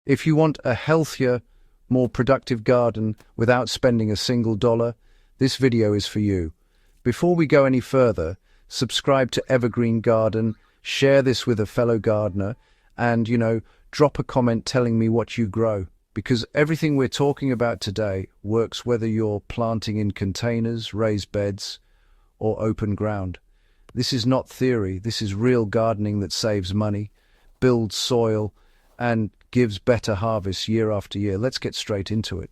If you want a healthier, more productive garden without spending a single dollar, this video is for you. Before we go any further, subscribe to Evergreen Garden, share this with a fellow gardener, and, drop a comment telling me what you grow. Because everything we're talking about today works whether you're planting in containers, raised beds, or open ground. This is not theory, this is real gardening that saves money, builds soil, and gives better harvests year after year. Let's get straight into it.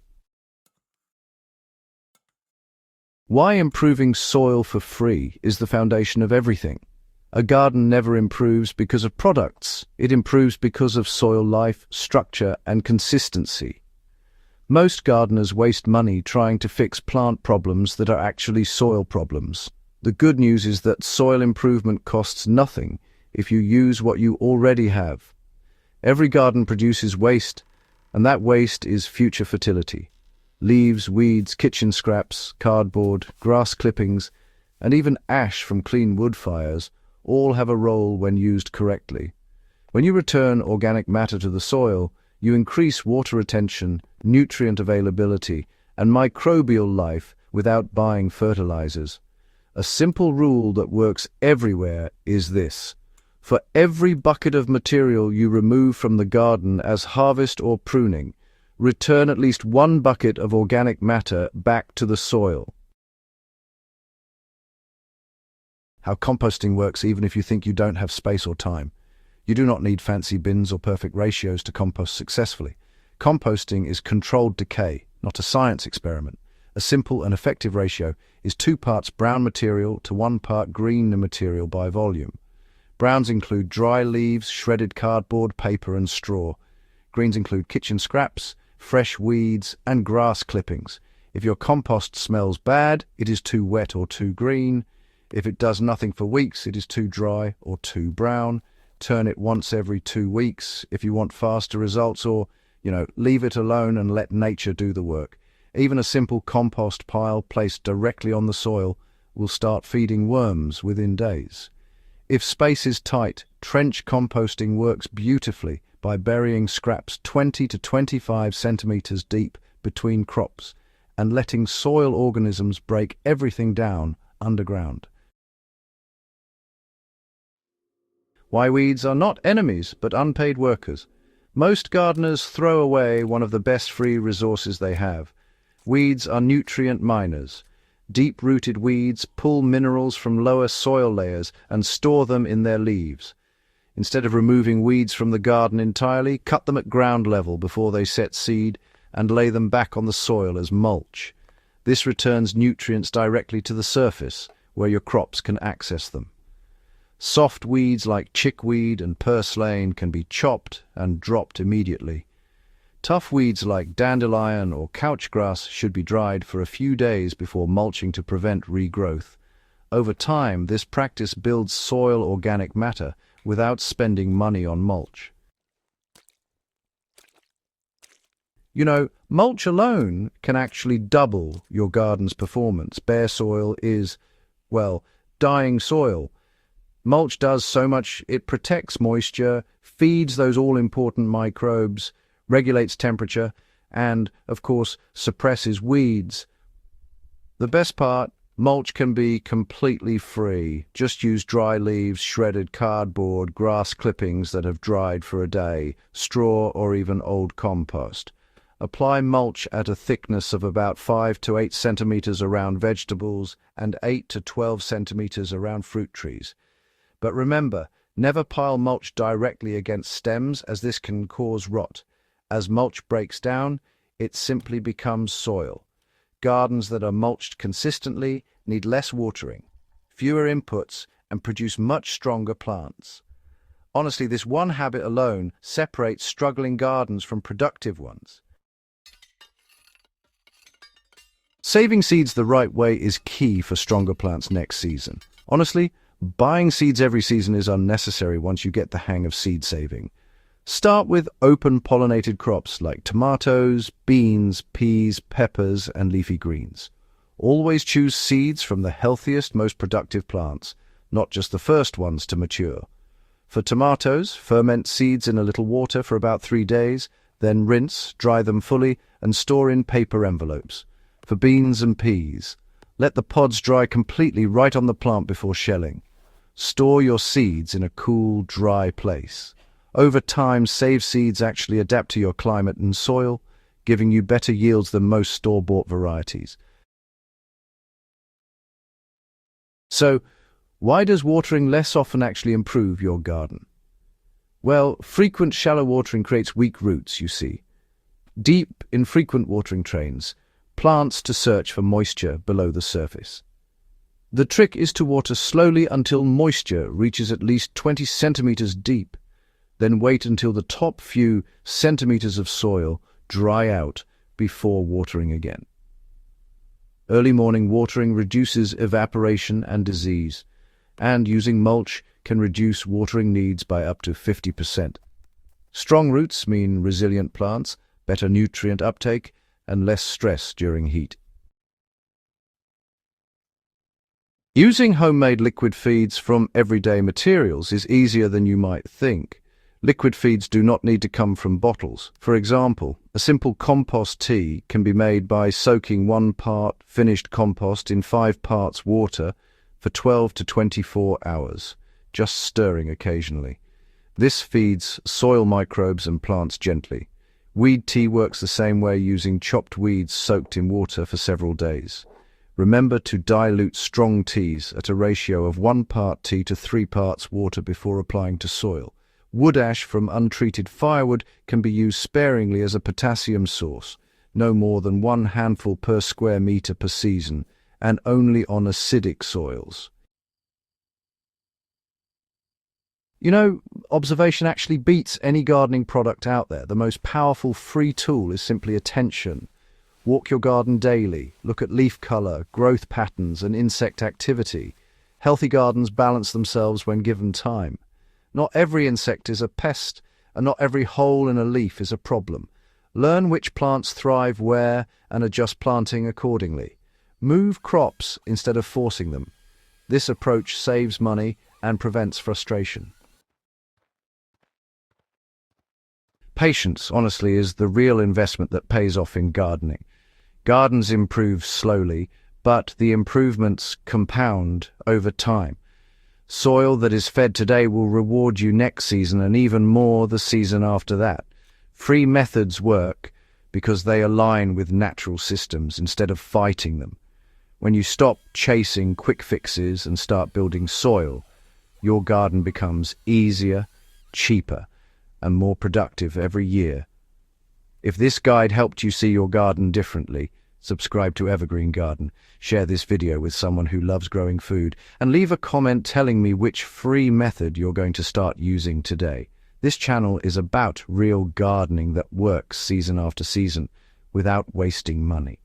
Why improving soil for free is the foundation of everything. A garden never improves because of products. It improves because of soil life, structure, and consistency. Most gardeners waste money trying to fix plant problems that are actually soil problems. The good news is that soil improvement costs nothing if you use what you already have. Every garden produces waste, and that waste is future fertility. Leaves, weeds, kitchen scraps, cardboard, grass clippings, and even ash from clean wood fires all have a role when used correctly. When you return organic matter to the soil, you increase water retention, nutrient availability, and microbial life without buying fertilizers. A simple rule that works everywhere is this: for every bucket of material you remove from the garden as harvest or pruning, return at least one bucket of organic matter back to the soil. How composting works even if you think you don't have space or time. You do not need fancy bins or perfect ratios to compost successfully. Composting is controlled decay, not a science experiment. A simple and effective ratio is 2 parts brown material to 1 part green material by volume. Browns include dry leaves, shredded cardboard, paper, and straw. Greens include kitchen scraps, fresh weeds, and grass clippings. If your compost smells bad, it is too wet or too green. If it does nothing for weeks, it is too dry or too brown. Turn it once every 2 weeks if you want faster results, or, leave it alone and let nature do the work. Even a simple compost pile placed directly on the soil will start feeding worms within days. If space is tight, trench composting works beautifully by burying scraps 20 to 25 centimeters deep between crops and letting soil organisms break everything down underground. Why weeds are not enemies, but unpaid workers. Most gardeners throw away one of the best free resources they have. Weeds are nutrient miners. Deep-rooted weeds pull minerals from lower soil layers and store them in their leaves. Instead of removing weeds from the garden entirely, cut them at ground level before they set seed and lay them back on the soil as mulch. This returns nutrients directly to the surface, where your crops can access them. Soft weeds like chickweed and purslane can be chopped and dropped immediately. Tough weeds like dandelion or couchgrass should be dried for a few days before mulching to prevent regrowth. Over time, this practice builds soil organic matter without spending money on mulch. Mulch alone can actually double your garden's performance. Bare soil is, dying soil. Mulch does so much. It protects moisture, feeds those all-important microbes, regulates temperature, and, of course, suppresses weeds. The best part, mulch can be completely free. Just use dry leaves, shredded cardboard, grass clippings that have dried for a day, straw, or even old compost. Apply mulch at a thickness of about 5 to 8 centimeters around vegetables and 8 to 12 centimeters around fruit trees. But remember, never pile mulch directly against stems, as this can cause rot. As mulch breaks down, it simply becomes soil. Gardens that are mulched consistently need less watering, fewer inputs, and produce much stronger plants. Honestly, this one habit alone separates struggling gardens from productive ones. Saving seeds the right way is key for stronger plants next season. Honestly, buying seeds every season is unnecessary once you get the hang of seed saving. Start with open pollinated crops like tomatoes, beans, peas, peppers, and leafy greens. Always choose seeds from the healthiest, most productive plants, not just the first ones to mature. For tomatoes, ferment seeds in a little water for about 3 days, Then rinse, dry them fully, and store in paper envelopes. For beans and peas, let the pods dry completely right on the plant before shelling. Store your seeds in a cool, dry place. Over time, saved seeds actually adapt to your climate and soil, giving you better yields than most store-bought varieties. So, why does watering less often actually improve your garden? Well, frequent shallow watering creates weak roots, you see. Deep, infrequent watering trains plants to search for moisture below the surface. The trick is to water slowly until moisture reaches at least 20 centimeters deep, then wait until the top few centimeters of soil dry out before watering again. Early morning watering reduces evaporation and disease, and using mulch can reduce watering needs by up to 50%. Strong roots mean resilient plants, better nutrient uptake, and less stress during heat. Using homemade liquid feeds from everyday materials is easier than you might think. Liquid feeds do not need to come from bottles. For example, a simple compost tea can be made by soaking 1 part finished compost in 5 parts water for 12 to 24 hours, just stirring occasionally. This feeds soil microbes and plants gently. Weed tea works the same way, using chopped weeds soaked in water for several days. Remember to dilute strong teas at a ratio of 1 part tea to 3 parts water before applying to soil. Wood ash from untreated firewood can be used sparingly as a potassium source, no more than 1 handful per square meter per season, and only on acidic soils. You know, observation actually beats any gardening product out there. The most powerful free tool is simply attention. Walk your garden daily, look at leaf color, growth patterns, and insect activity. Healthy gardens balance themselves when given time. Not every insect is a pest, and not every hole in a leaf is a problem. Learn which plants thrive where and adjust planting accordingly. Move crops instead of forcing them. This approach saves money and prevents frustration. Patience, honestly, is the real investment that pays off in gardening. Gardens improve slowly, but the improvements compound over time. Soil that is fed today will reward you next season and even more the season after that. Free methods work because they align with natural systems instead of fighting them. When you stop chasing quick fixes and start building soil, your garden becomes easier, cheaper, and more productive every year. If this guide helped you see your garden differently, subscribe to Evergreen Garden, share this video with someone who loves growing food, and leave a comment telling me which free method you're going to start using today. This channel is about real gardening that works season after season without wasting money.